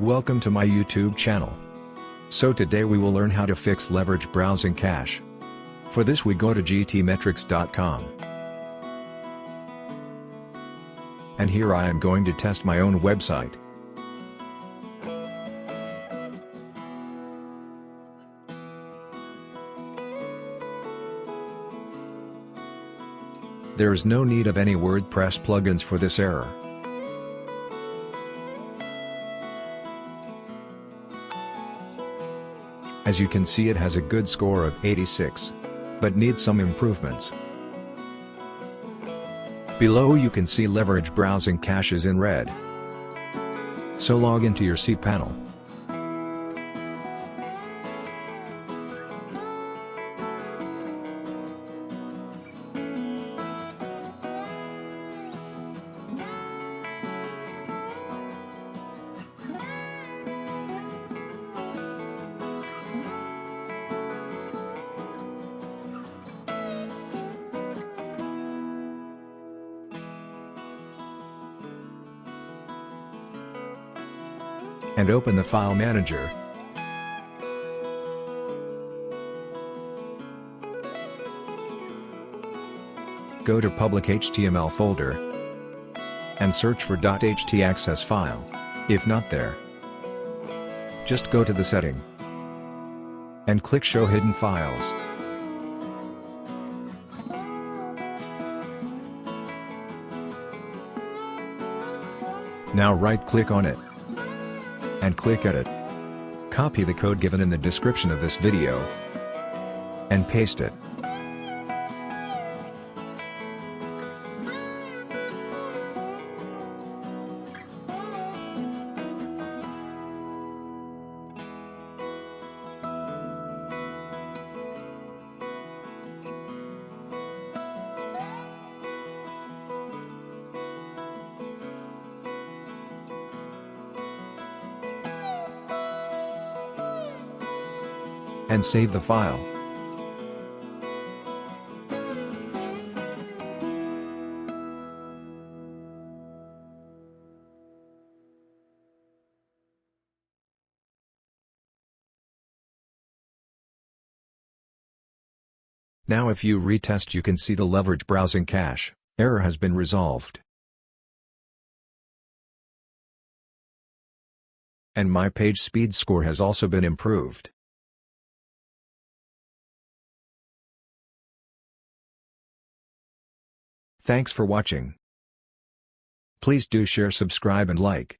Welcome to my YouTube channel. So today we will learn how to fix leverage browsing cache. For this we go to gtmetrix.com. And here I am going to test my own website. There is no need of any WordPress plugins for this error. As you can see, it has a good score of 86, but needs some improvements. Below you can see leverage browsing caches in red. So log into your cPanel. And open the File Manager. Go to Public HTML folder and search for .htaccess file. If not there, just go to the setting and click Show Hidden Files. Now right-click on it and click Edit. Copy the code given in the description of this video and paste it. And save the file. Now if you retest, you can see the leverage browsing cache error has been resolved. And my page speed score has also been improved. Thanks for watching. Please do share, subscribe and like.